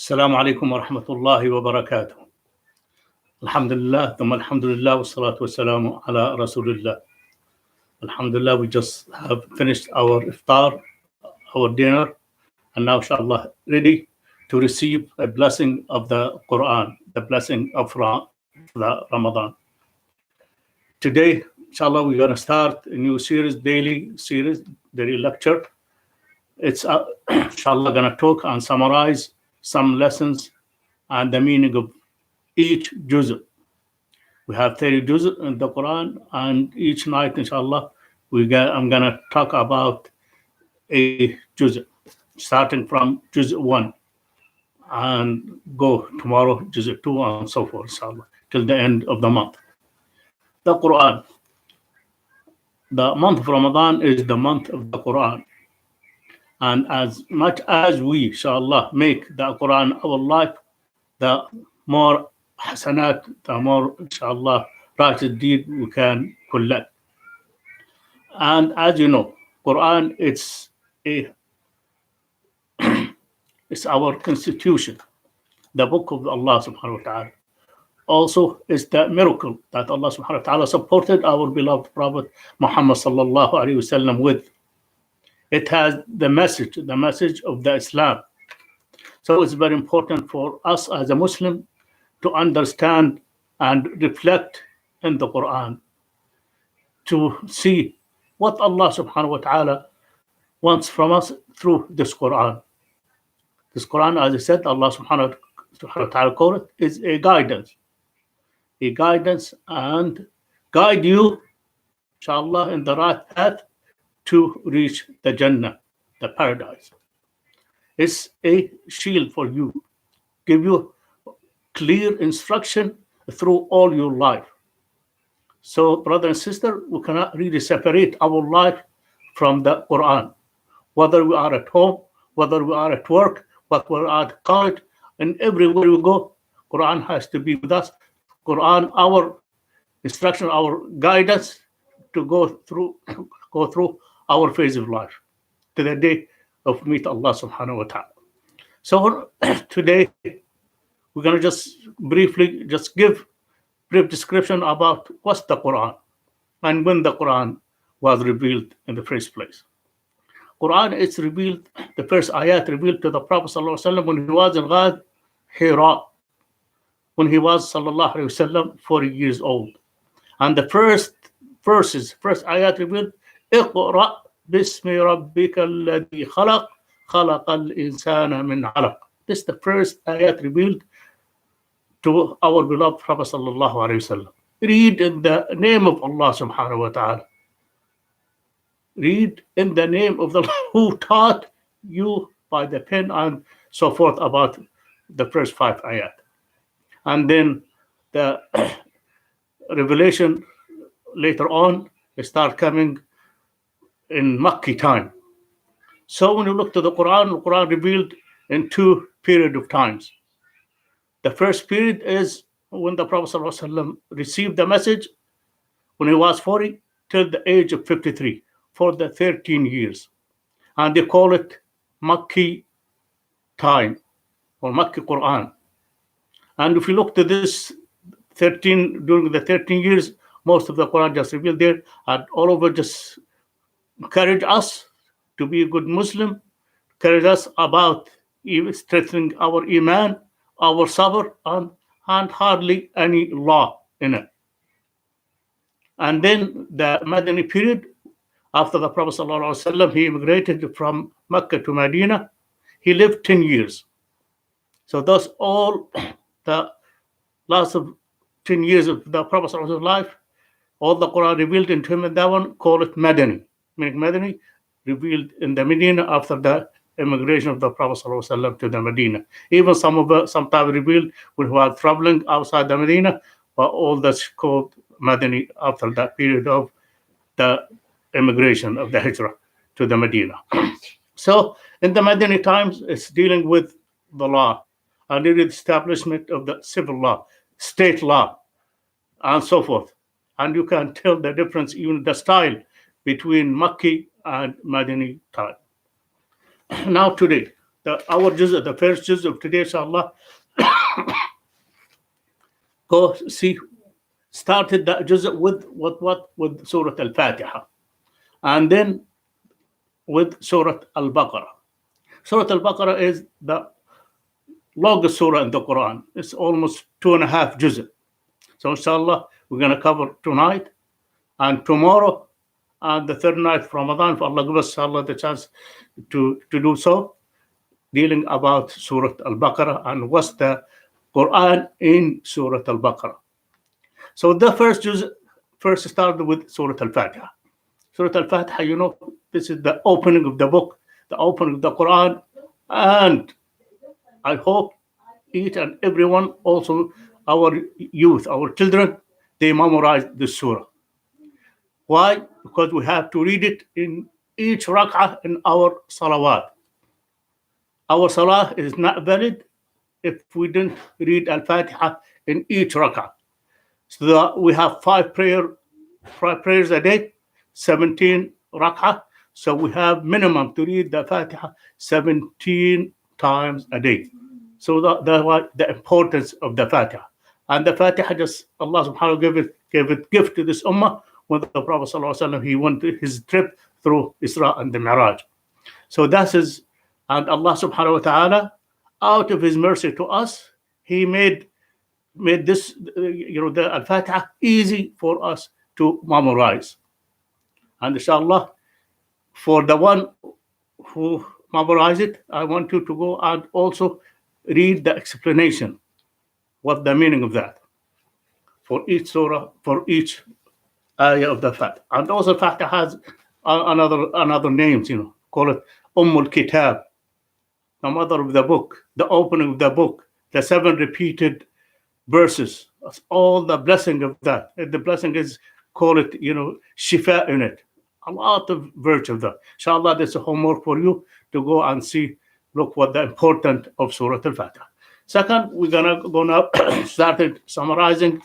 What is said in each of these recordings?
السلام عليكم ورحمة الله وبركاته. الحمد لله ثم الحمد لله والصلاة والسلام على رسول الله. Alhamdulillah, we just have finished our iftar, our dinner, and now inshallah ready to receive a blessing of the Quran, the blessing of the Ramadan. Today, inshallah, we're going to start a new series, daily lecture. It's inshallah going to talk and summarize some lessons and the meaning of each juz. We have 30 juz in the Quran, and each night, inshallah, I'm going to talk about a juz, starting from juz 1 and go tomorrow, juz 2, and so forth, inshallah, till the end of the month. The Quran. The month of Ramadan is the month of the Quran. And as much as we, inshallah, make the Quran our life, the more hasanat, the more, inshallah, righteous deed we can collect. And as you know, Quran, it's our constitution, the book of Allah subhanahu wa ta'ala. Also, it's the miracle that Allah subhanahu wa ta'ala supported our beloved Prophet Muhammad sallallahu alayhi wa sallam with. It has the message of the Islam. So it's very important for us as a Muslim to understand and reflect in the Quran, to see what Allah subhanahu wa ta'ala wants from us through this Quran. This Quran, as I said, Allah subhanahu wa ta'ala called it, is a guidance and guide you, inshallah, in the right path to reach the Jannah, the paradise. It's a shield for you, give you clear instruction through all your life. So, brother and sister, we cannot really separate our life from the Quran. Whether we are at home, whether we are at work, whether we are at college, and everywhere we go, Quran has to be with us. Quran, our instruction, our guidance to go through our phase of life to the day of meet Allah subhanahu wa ta'ala. So today we're going to just briefly give brief description about what's the Quran and when the Quran was revealed in the first place. Quran is revealed, the first ayat revealed to the Prophet sallallahu alaihi wasallam when he was in Ghar Hira, when he was sallallahu alaihi wasallam 40 years old. And the first ayat revealed, اقرأ باسم ربك الذي خلق خلق الإنسان من علق. This is the first ayat revealed to our beloved Prophet sallallahu alaihi wasallam. Read in the name of Allah subhanahu wa ta'ala. Read in the name of the who taught you by the pen and so forth about the first 5 ayat. And then the revelation later on start coming in Makki time. So when you look to the Quran revealed in 2 periods of times. The first period is when the Prophet ﷺ received the message when he was 40 till the age of 53 for the 13 years. And they call it Makki time or Makki Quran. And if you look to this during the 13 years, most of the Quran just revealed there and all over just encourage us to be a good Muslim, encourage us about strengthening our iman, our sabr, and hardly any law in it. And then the Madani period, after the Prophet ﷺ, he immigrated from Mecca to Medina. He lived 10 years. So thus all the last of 10 years of the Prophet ﷺ's life, all the Quran revealed into him, and that one call it Madani. Meaning Madani revealed in the Medina after the immigration of the Prophet ﷺ to the Medina. Even sometimes revealed when he was traveling outside the Medina, but all that's called Madani after that period of the immigration of the Hijrah to the Medina. So in the Madani times, it's dealing with the law and the establishment of the civil law, state law, and so forth. And you can tell the difference, even the style between Makki and Madani time. Now today, our juz, the first juz of today, inshallah, go see, started that juz with what? With Surah Al-Fatiha. And then with Surah Al-Baqarah. Surah Al-Baqarah is the longest surah in the Quran. It's almost 2.5 juz. So inshallah, we're going to cover tonight and tomorrow and the third night of Ramadan, if Allah gives us inshallah the chance to do so, dealing about Surah Al-Baqarah and what's the Quran in Surah Al-Baqarah. So the first juz first started with Surah Al-Fatiha. Surah Al-Fatiha, you know, this is the opening of the book, the opening of the Quran, and I hope each and everyone, also our youth, our children, they memorize this surah. Why? Because we have to read it in each rak'ah in our salawat. Our salah is not valid if we didn't read Al-Fatiha in each rak'ah. So that we have five prayers a day, 17 rak'ah. So we have minimum to read the Fatiha 17 times a day. So that's why the importance of the Fatiha. And the Fatiha, just Allah subhanahu wa ta'ala gave it gift to this ummah when the Prophet sallallahu alaihi wasallam, he went his trip through Isra and the Mi'raj. So that is, and Allah subhanahu wa ta'ala, out of his mercy to us, he made this, the Al-Fatiha easy for us to memorize. And inshallah, for the one who memorize it, I want you to go and also read the explanation, what the meaning of that, for each surah, for each ayah of the Fatiha. And also Fatiha has another names, call it Kitab, the mother of the book, the opening of the book, the 7 repeated verses. That's all the blessing of that. And the blessing is, call it, shifa in it. A lot of virtue of that. Inshallah, there's a homework for you to go and see, look what the important of Surah Al-Fatiha. Second, we're gonna start summarizing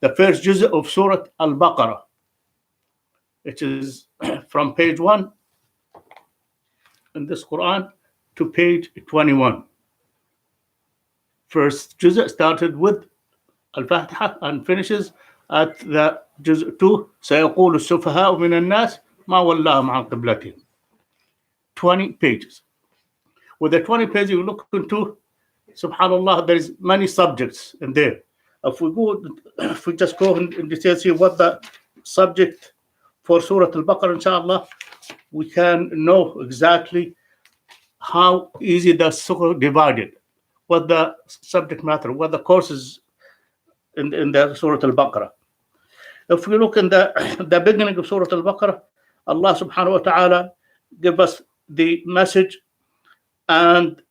the first juz of Surah Al-Baqarah, which is from page 1 in this Quran to page 21. First juz started with Al-Fatiha and finishes at the juz 2, سَيَقُولُ السُّفَهَاءُ مِنَ النَّاسِ مَا وَلَّاهُمْ عَنْ قِبْلَتِهِمْ. 20 pages. With the 20 pages you look into, subhanallah, there is many subjects in there. If we just go in detail, see what the subject for Surah Al-Baqarah, inshallah, we can know exactly how easy the surah divided, what the subject matter, what the courses in the Surah Al-Baqarah. If we look in the beginning of Surah Al-Baqarah, Allah subhanahu wa ta'ala give us the message and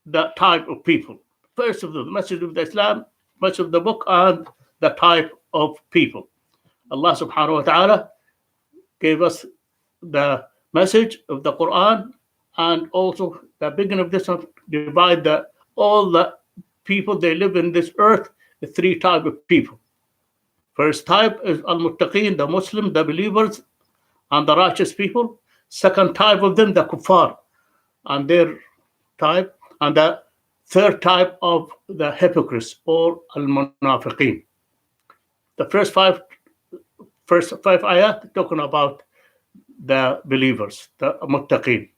the type of people. First of the message of the Islam, message of the book, and the type of people. Allah subhanahu wa ta'ala gave us the message of the Quran, and also the beginning of this one, divide all the people they live in this earth, the 3 types of people. First type is al-muttaqeen, the Muslim, the believers, and the righteous people. Second type of them, the kuffar, and their type. And the third type of the hypocrites, or al-munafiqeen. The first five ayat talking about the believers, the muttaqeen,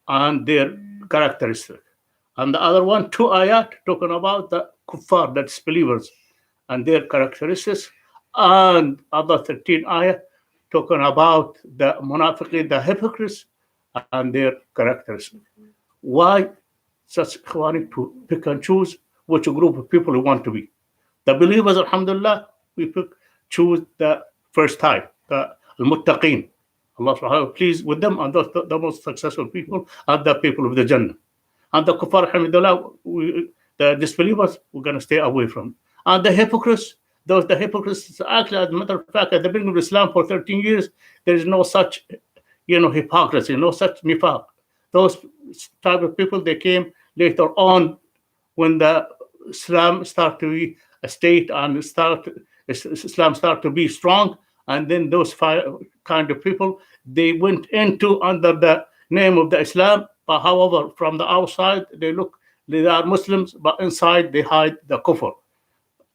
and their characteristic. And the other 2 ayat talking about the kuffar, that's believers, and their characteristics. And other 13 ayat talking about the munafiqeen, the hypocrites, and their characteristics. Why such ikhwani to pick and choose which group of people we want to be? The believers, alhamdulillah, we choose the first type, the al-muttaqeen. Allah subhanahu wa ta'ala pleased with them, and those the most successful people are the people of the Jannah. And the kuffar, alhamdulillah, the disbelievers, we're going to stay away from. And the hypocrites, the hypocrites, actually, as a matter of fact, at the beginning of Islam for 13 years, there is no such, hypocrisy, no such nifaq. Those type of people, they came later on when the Islam started to be a state and Islam started to be strong. And then those kind of people, they went into under the name of the Islam, But however, from the outside, they are Muslims, but inside they hide the kufr.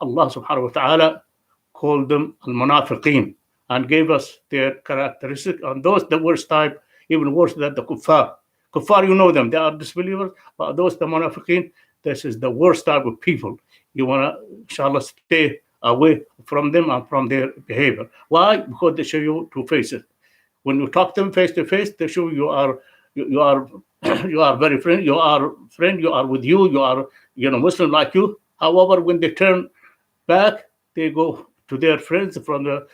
Allah subhanahu wa ta'ala called them al-munafiqeen and gave us their characteristic. And those, the worst type, even worse than the kuffar. Kuffar, you know them, they are disbelievers, but those, the munafiqeen, this is the worst type of people. You want to, inshallah, stay away from them and from their behavior. Why? Because they show you two faces. When you talk to them face to face, they show you are you are very friend. You are with you. You are Muslim like you. However, when they turn back, they go to their friends from the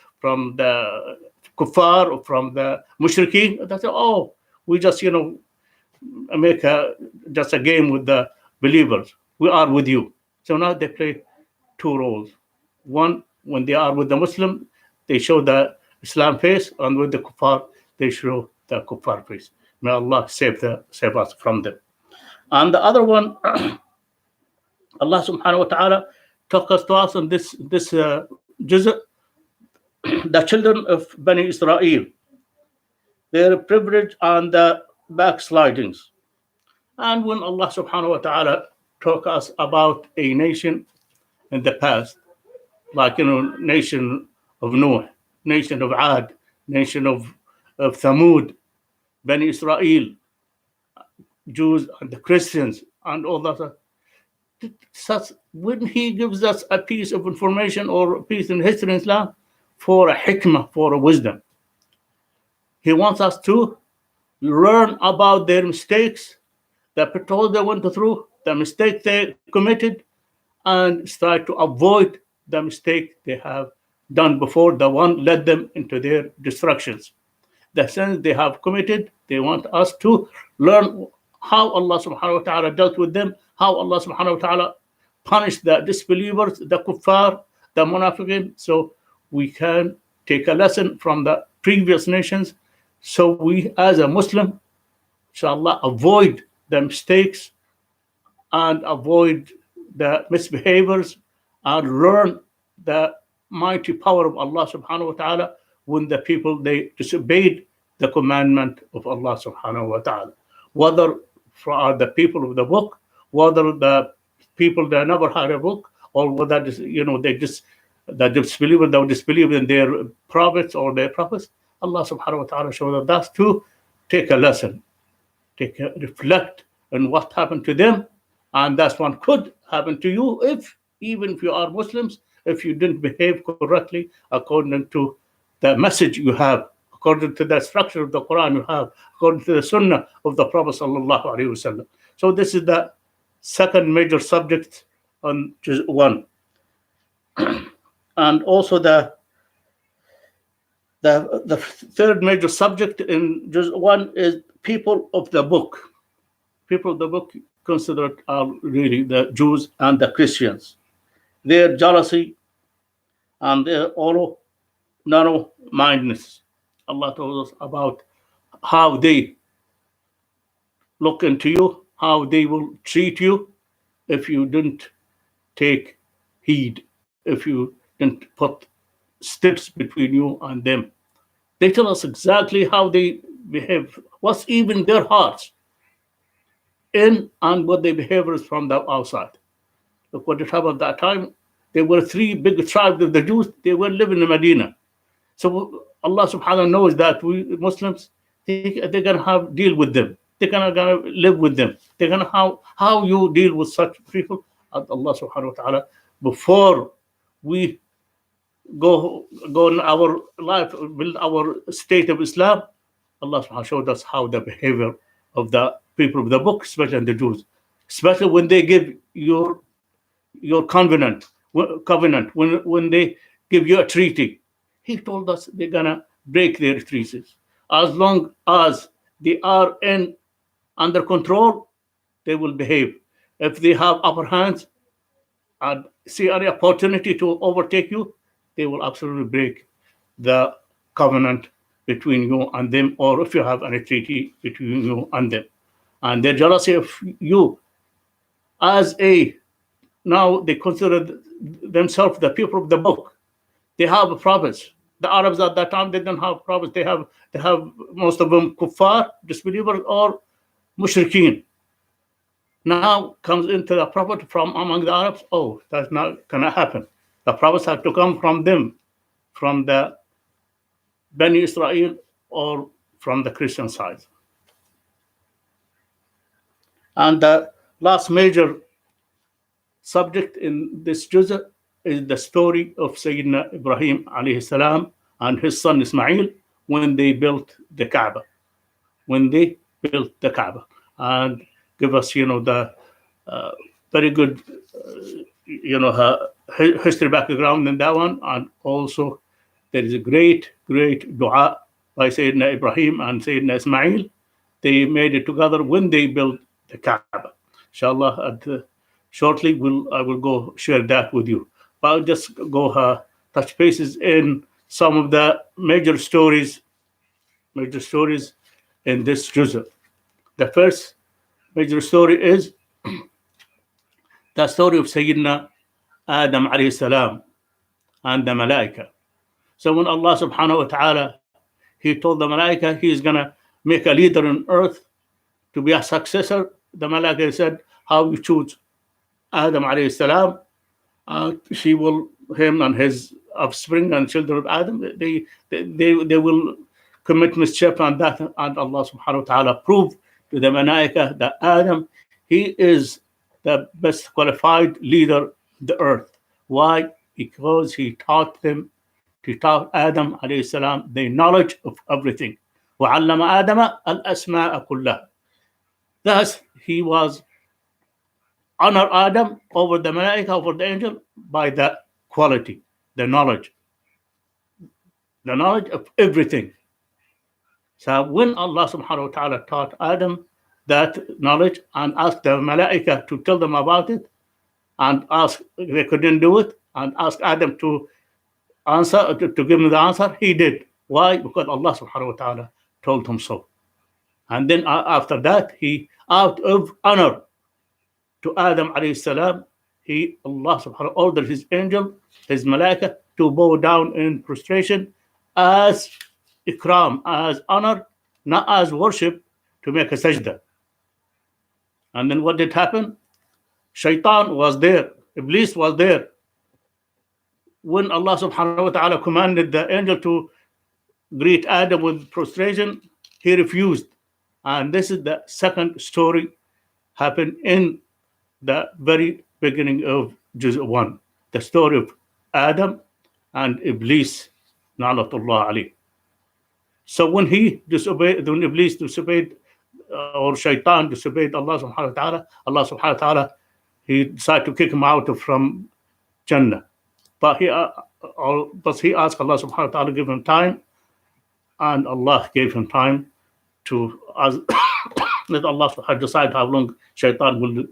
kuffar or from the mushrikeen. They say, "Oh, we just make just a game with the believers. We are with you." So now they play two roles. One, when they are with the Muslim, they show the Islam face, and with the kuffar, they show the kuffar face. May Allah save us from them. And the other one, Allah subhanahu wa ta'ala took us to us in this juz', the children of Bani Israel, their privilege and the backslidings. And when Allah subhanahu wa ta'ala talk us about a nation in the past, like nation of Noah, nation of Ad, nation of Thamud, Bani Israel, Jews and the Christians, and all that. Such, when he gives us a piece of information or a piece in history in Islam for a hikmah, for a wisdom, he wants us to learn about their mistakes, the pitfalls they went through, the mistake they committed, and try to avoid the mistake they have done before, the one led them into their destructions. The sins they have committed, they want us to learn how Allah subhanahu wa ta'ala dealt with them, how Allah subhanahu wa ta'ala punished the disbelievers, the kuffar, the munafiqin, so we can take a lesson from the previous nations, so we as a Muslim, inshallah, avoid the mistakes and avoid the misbehaviors and learn the mighty power of Allah subhanahu wa ta'ala when the people, they disobeyed the commandment of Allah subhanahu wa ta'ala. Whether for the people of the book, whether the people that never had a book, or whether they just the disbeliever, they disbelieve in their prophets or their prophets, Allah subhanahu wa ta'ala showed us to take a lesson, reflect on what happened to them, and that's what could happen to you even if you are Muslims, if you didn't behave correctly according to the message you have, according to the structure of the Quran you have, according to the Sunnah of the Prophet sallallahu alaihi wasallam. So this is the second major subject on Juz 1. And also the third major subject in Juz 1 is people of the book. People of the book considered are really the Jews and the Christians. Their jealousy and their narrow-mindedness. Allah told us about how they look into you, how they will treat you if you didn't take heed, if you didn't put steps between you and them. They tell us exactly how they behave, what's even their hearts in and what their behavior is from the outside. Look what happened at that time. There were three big tribes of the Jews. They were living in Medina. So Allah subhanahu wa ta'ala knows that we Muslims, they're going to deal with them. They're going to live with them. They're going to how you deal with such people. And Allah subhanahu wa ta'ala, before we go in our life, build our state of Islam, Allah subhanahu wa ta'ala showed us how the behavior of the people of the book, especially the Jews, especially when they give your covenant, when they give you a treaty. He told us they're gonna break their treaties. As long as they are under control, they will behave. If they have upper hands and see any opportunity to overtake you, they will absolutely break the covenant between you and them, or if you have any treaty between you and them. And their jealousy of you now they consider themselves the people of the book. They have prophets. The Arabs at that time, they didn't have prophets. They have most of them kuffar, disbelievers, or mushrikeen. Now comes into the prophet from among the Arabs. Oh, that's not gonna happen. The prophets have to come from them, from the Bani Israel or from the Christian side. And the last major subject in this juzah is the story of Sayyidina Ibrahim alayhi salam and his son Ismail when they built the Kaaba. When they built the Kaaba. And give us, the very good, history background in that one. And also there is a great, great dua by Sayyidina Ibrahim and Sayyidina Ismail. They made it together when they built the Kaaba. Inshallah, shortly I will go share that with you. But I'll just go touch bases in some of the major stories in this juzah. The first major story is the story of Sayyidina Adam alayhi salam and the Malaika. So when Allah subhanahu wa ta'ala, He told the Malaika He is going to make a leader on earth to be a successor, the Malaika said, how you choose Adam alayhi salam, him and his offspring and children of Adam, they will commit mischief and that. And Allah subhanahu wa ta'ala proved to the Malaika that Adam, he is the best qualified leader of the earth. Why? Because he taught Adam alayhi salam the knowledge of everything. وَعَلَّمَ آدَمَ الْأَسْمَاءَ كُلَّهَا. Thus, he was honor Adam over the Malaika, over the angel, by the quality, the knowledge of everything. So when Allah subhanahu wa ta'ala taught Adam that knowledge and asked the Malaika to tell them about it, and they couldn't do it, and asked Adam to answer, to give him the answer, he did. Why? Because Allah subhanahu wa ta'ala told him so. And then after that, he, out of honor to Adam alayhi salam, Allah subhanahu wa ta'ala ordered his angel, his Malaika, to bow down in prostration as ikram, as honor, not as worship, to make a sajda. And then what did happen? Shaitan was there, Iblis was there. When Allah subhanahu wa ta'ala commanded the angel to greet Adam with prostration, he refused. And this is the second story happened in the very beginning of Juz' 1, the story of Adam and Iblis, Na'latullah alayh. So when Iblis disobeyed, or Shaitan disobeyed Allah subhanahu wa ta'ala, he decided to kick him out from Jannah. But he asked Allah subhanahu wa ta'ala to give him time, and Allah gave him time to let Allah decide how long Shaitan will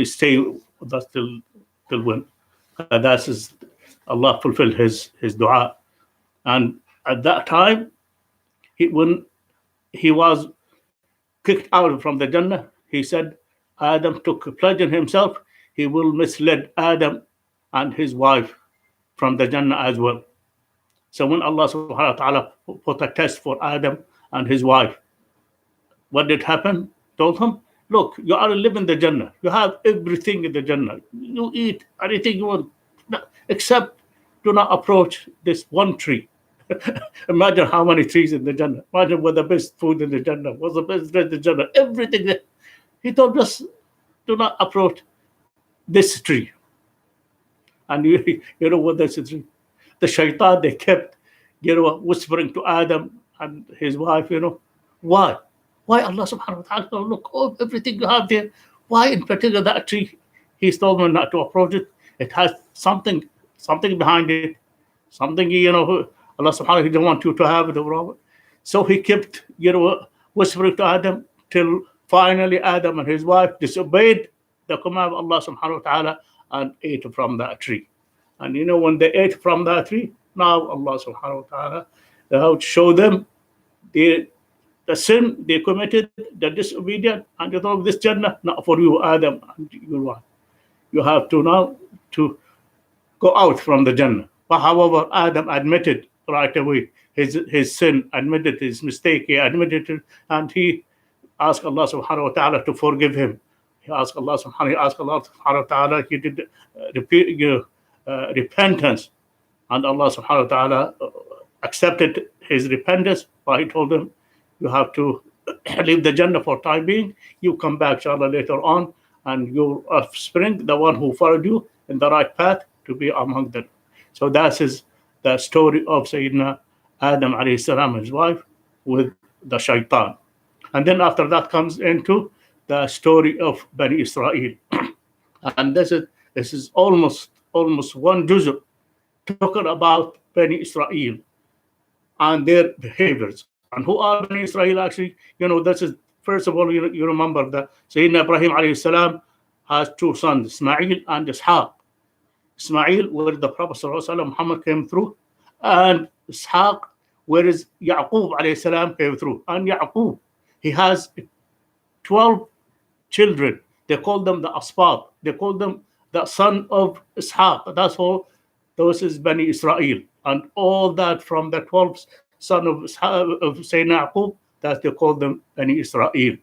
stay with us till when. That is, Allah fulfilled his dua. And at that time, when he was kicked out from the Jannah, he said Adam took a pledge in himself, he will mislead Adam and his wife from the Jannah as well. So when Allah subhanahu wa ta'ala put a test for Adam and his wife, what did happen? Told him, look, you are living in the Jannah. You have everything in the Jannah. You eat anything you want, except do not approach this one tree. Imagine how many trees in the Jannah. Imagine what the best food in the Jannah, what's the best dress in the Jannah, everything there. He told us, do not approach this tree. And you know what this tree? The Shaitan, they kept, whispering to Adam and his wife, why? Why Allah subhanahu wa ta'ala, look, everything you have there, why in particular that tree? He told me not to approach it. It has something behind it, something, Allah subhanahu wa ta'ala didn't want you to have it. So he kept, whispering to Adam till finally Adam and his wife disobeyed the command of Allah subhanahu wa ta'ala and ate from that tree. And when they ate from that tree, now Allah subhanahu wa ta'ala show them the sin they committed, the disobedience, and they thought this Jannah not for you, Adam and your wife. You have to now to go out from the Jannah. But however, Adam admitted right away his sin, admitted his mistake, he admitted it, and he asked Allah subhanahu wa ta'ala to forgive him. He asked Allah subhanahu wa ta'ala, he did repentance. And Allah subhanahu wa ta'ala accepted his repentance, but he told him, you have to leave the Jannah for time being. You come back, inshallah, later on, and your offspring, the one who followed you in the right path, to be among them. So that is the story of Sayyidina Adam alayhi salam, his wife, with the shaitan. And then after that comes into the story of Bani Israel. And this is almost one juzr talking about Bani Israel and their behaviors. And who are Bani Israel actually? This is, first of all, you remember that Sayyidina Ibrahim alayhi salam has two sons, Ismail and Ishaq. Ismail, where the Prophet ﷺ, Muhammad came through, and Ishaq, where is Yaqub alayhi salam came through. And Yaqub, he has 12 children. They call them the Asbat. They call them the son of Ishaq. That's all. Those is Bani Israel. And all that from the 12 son of Sayyidina Yaqub, that they call them Bani Israel.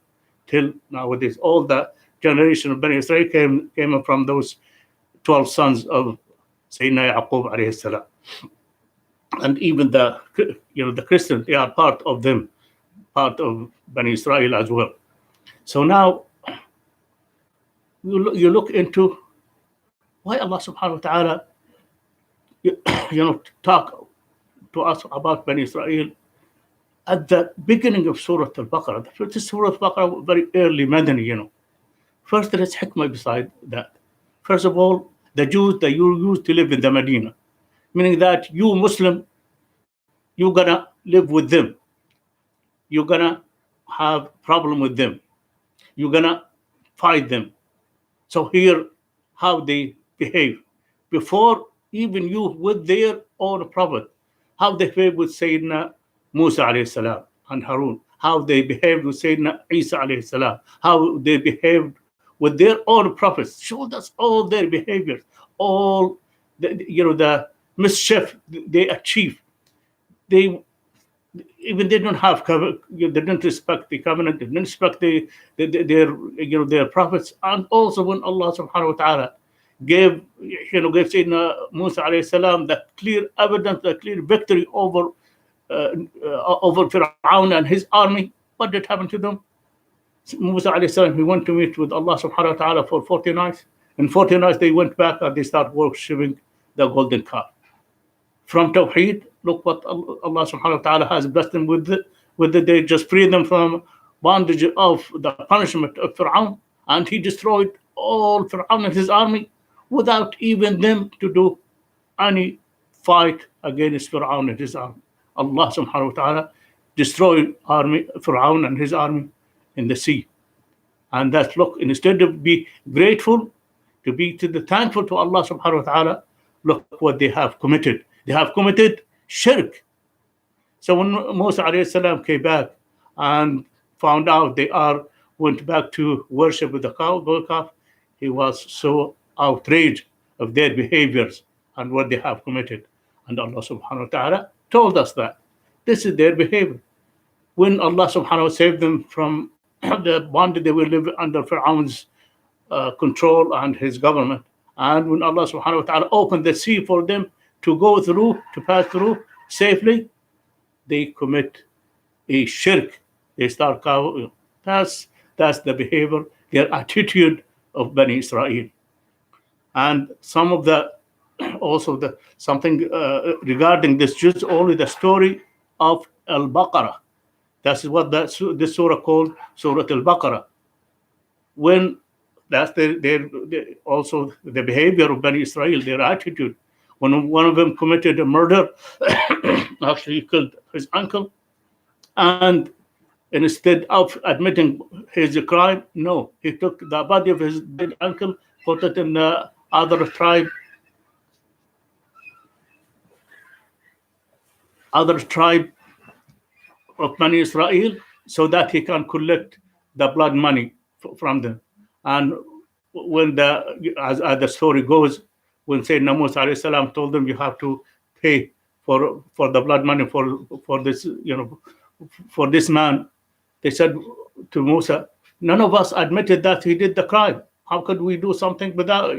Till nowadays, all the generation of Bani Israel came from those 12 sons of Sayyidina Yaqub alayhi salam. And even the Christians, they are part of them, part of Bani Israel as well. So now you look into why Allah subhanahu wa ta'ala talk to us about Bani Israel at the beginning of Surah Al-Baqarah. This Surah Al-Baqarah, very early Madani, First, there is hikmah beside that. First of all, the Jews that you used to live in the Medina, meaning that you Muslim, you're gonna live with them. You're gonna have problem with them. You're gonna fight them. So here, how they behave before even you with their own prophet, how they behave with Sayyidina Musa alayhi salam and Harun, how they behaved with Sayyidina Isa alayhi salam, how they behaved with their own prophets. Showed us all their behaviors, all the mischief they achieve. They don't have covenant. They didn't respect the covenant. They didn't respect their prophets. And also when Allah subhanahu wa ta'ala gave Sayyidina Musa alayhi salam the clear evidence, the clear victory over Fir'aun and his army, what did happen to them? Musa alayhi salam, he went to meet with Allah subhanahu wa ta'ala for 40 nights. In 40 nights they went back and they started worshipping the golden calf. From Tawheed, look what Allah subhanahu wa ta'ala has blessed them with. They just freed them from bondage of the punishment of Fir'aun, and he destroyed all Fir'aun and his army without even them to do any fight against Fir'aun and his army. Allah subhanahu wa ta'ala destroyed Fir'aun and his army in the sea. And that's, look, instead of be grateful, to be thankful to Allah subhanahu wa ta'ala, look what they have committed. They have committed shirk. So when Musa alayhi salam came back and found out went back to worship with the golden calf, he was so outraged of their behaviors and what they have committed. And Allah subhanahu wa ta'ala told us that this is their behavior. When Allah subhanahu wa ta'ala saved them from the bondage they will live under Fir'aun's control and his government, and when Allah subhanahu wa ta'ala opened the sea for them to pass through safely, they commit a shirk. They start that's the behavior, their attitude of Bani Israel. And some of something regarding this, just only the story of Al-Baqarah. That's what this surah called Surah Al-Baqarah. When that's also the behavior of Bani Israel, their attitude. When one of them committed a murder, actually he killed his uncle, and instead of admitting his crime, no, he took the body of his dead uncle, put it in the other tribe of Bani Israel, so that he can collect the blood money from them. And when as the story goes, when Sayyidina Musa alayhi salam told them, you have to pay for the blood money for this for this man, they said, to Musa, none of us admitted that he did the crime. How could we do something without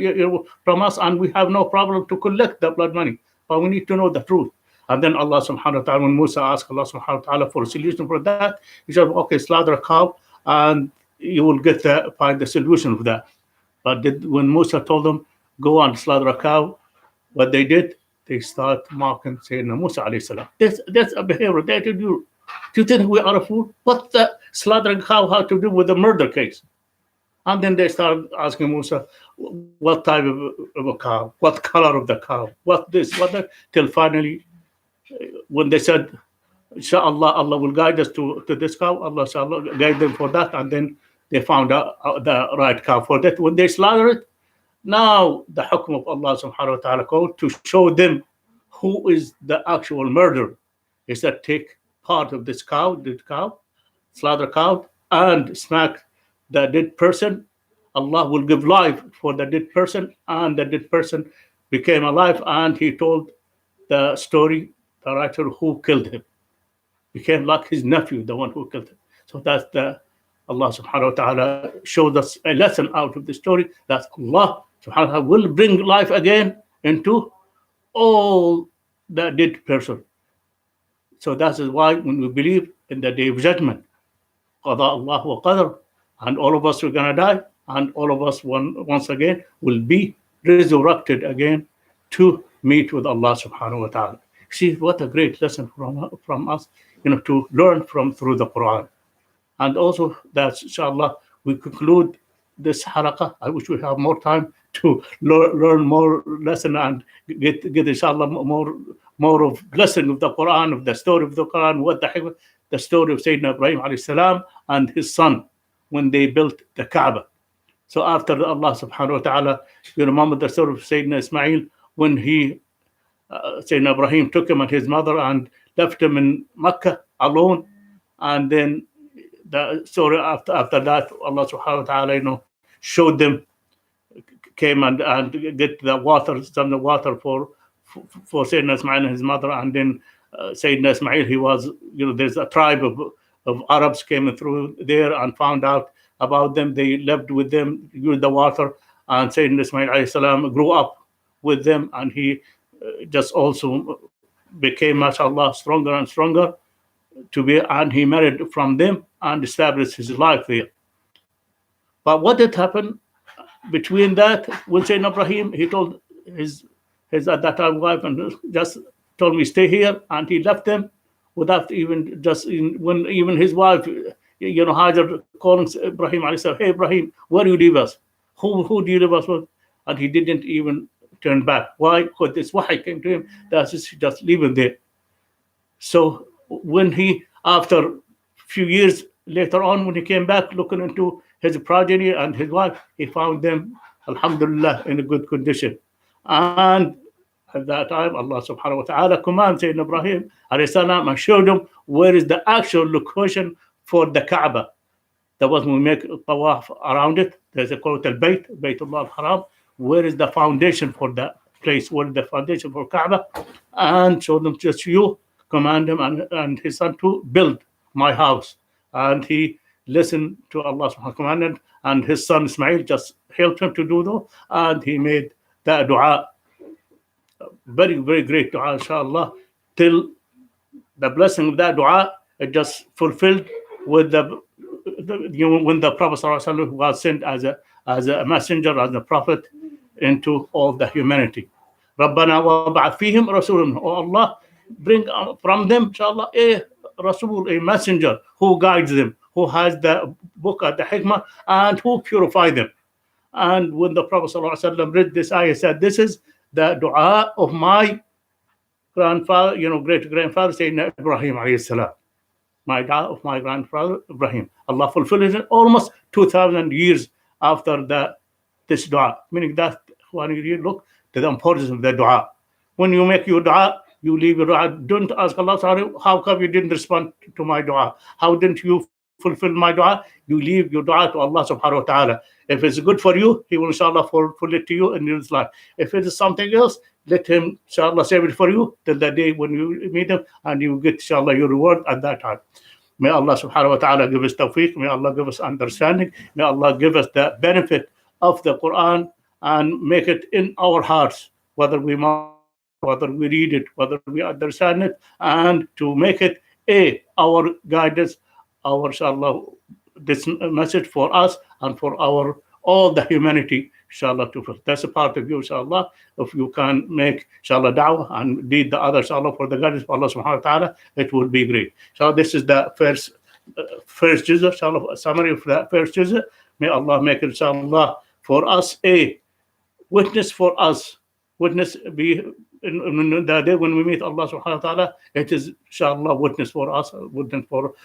from us? And we have no problem to collect the blood money, but we need to know the truth. And then Allah subhanahu wa ta'ala, when Musa asked Allah subhanahu wa ta'ala for a solution for that, he said, okay, slaughter a cow and you will find the solution of that. But when Musa told them, go and slaughter a cow, what they did, they start mocking Sayyidina Musa alayhi salam. That's a behavior that you do. Do you think we are a fool? What's the slaughtering cow have to do with the murder case? And then they start asking Musa, what type of a cow? What color of the cow? What this, what that? Till finally, when they said, inshallah, Allah will guide us to this cow, Allah inshallah guide them for that. And then they found out the right cow for that. When they slaughter it, now the hukm of Allah subhanahu wa ta'ala called to show them who is the actual murderer. He said, take part of this cow, slaughter cow, and smack the dead person. Allah will give life for the dead person, and the dead person became alive, and he told the story, the writer who killed him. Became like his nephew, the one who killed him. So that's Allah subhanahu wa ta'ala showed us a lesson out of the story that Allah subhanahu wa ta'ala will bring life again into all the dead person. So that is why when we believe in the day of judgment, qada Allah wa qadar, and all of us are going to die, and all of us once again will be resurrected again to meet with Allah subhanahu wa ta'ala. See what a great lesson from us, to learn through the Quran. And also that, inshallah, we conclude this halaqah. I wish we have more time to learn more lesson and get inshallah more of blessing of the Quran, of the story of the Quran, what the story of Sayyidina Ibrahim alayhi salam and his son when they built the Kaaba. So after Allah subhanahu wa ta'ala, you remember the story of Sayyidina Ismail when Sayyidina Ibrahim took him and his mother and left him in Mecca alone, and then the story after that, Allah subhanahu wa ta'ala, showed them, came and get the water, some of the water for Sayyidina Ismail and his mother, and then Sayyidina Ismail, he was, there's a tribe of Arabs came through there and found out about them. They lived with them, used the water, and Sayyidina Ismail alayhi salam grew up with them, and he just also became, mashallah, stronger and stronger and he married from them and established his life there. But what did happen between that? When Sayyidina Ibrahim, he told his at that time wife, and just told me stay here, and he left them without even when even his wife, Hajar, calling Ibrahim alayhi salam, hey Ibrahim, where do you leave us? Who do you leave us with? And he didn't even turn back. Why? Because this wahi came to him that just leave him there. So when he, after a few years later on, when he came back looking into his progeny and his wife, he found them, alhamdulillah, in a good condition. And at that time, Allah subhanahu wa ta'ala commanded Sayyidina Ibrahim alayhi salam and showed him where is the actual location for the Kaaba. That was when we make tawaf around it. There's a called al-Bayt, Baytullah al-Haram. Where is the foundation for that place? Where is the foundation for Kaaba? And showed them, just you command him and his son to build my house. And he listened to Allah's commandment, and his son Ismail just helped him to do that, and he made that dua. Very, very great dua, inshallah, till the blessing of that dua, it just fulfilled with when the Prophet ﷺ was sent as a messenger, as a prophet into all the humanity. Rabbana wa ba'ath fihim rasulun. Oh Allah, bring from them, inshallah, a Rasul, a messenger who guides them, who has the book of the hikmah, and who purify them. And when the Prophet ﷺ read this ayah, said, this is the dua of my grandfather, great grandfather, Sayyidina Ibrahim alayhi salam. My dua of my grandfather Ibrahim. Allah fulfilled it almost 2,000 years after this dua. Meaning that when you look to the importance of the dua. When you make your dua, you leave your dua. Don't ask Allah, sorry, how come you didn't respond to my dua? How didn't you fulfill my dua? You leave your dua to Allah subhanahu wa ta'ala. If it's good for you, He will inshallah fulfill it to you in His life. If it is something else, let Him inshallah save it for you till the day when you meet Him, and you get inshallah your reward at that time. May Allah subhanahu wa ta'ala give us tawfiq. May Allah give us understanding. May Allah give us the benefit of the Quran and make it in our hearts, whether we read it, whether we understand it, and to make it our guidance, our inshallah, this message for us and for all the humanity, inshallah. That's a part of you, inshallah. If you can make, inshallah, da'wah and lead the others, inshallah, for the guidance of Allah subhanahu wa ta'ala, it will be great. So this is the first juzah, inshallah, a summary of the first juzah. May Allah make it, inshallah, for us a witness for us. Witness be in the day when we meet Allah subhanahu wa ta'ala, it is inshallah witness for us, witness for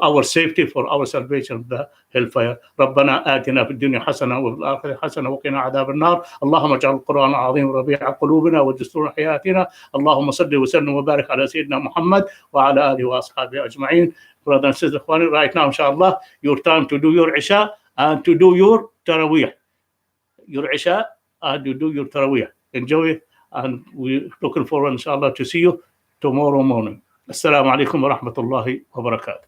our safety, for our salvation of the hellfire. ربنا آتنا في الدنيا حسنة وفي الآخرة حسنة وقنا عذاب النار. اللهم اجعل القرآن العظيم ربيع قلوبنا ودستور حياتنا. اللهم صل وسلم وبارك على سيدنا محمد وعلى آله وأصحابه أجمعين. Brothers and sisters, right now, inshallah, your time to do your Isha and to do your Taraweeh. Your Isha and you do your Taraweeh. Enjoy it, and we're looking forward, inshallah, to see you tomorrow morning. Assalamu alaikum wa rahmatullahi wa barakatuh.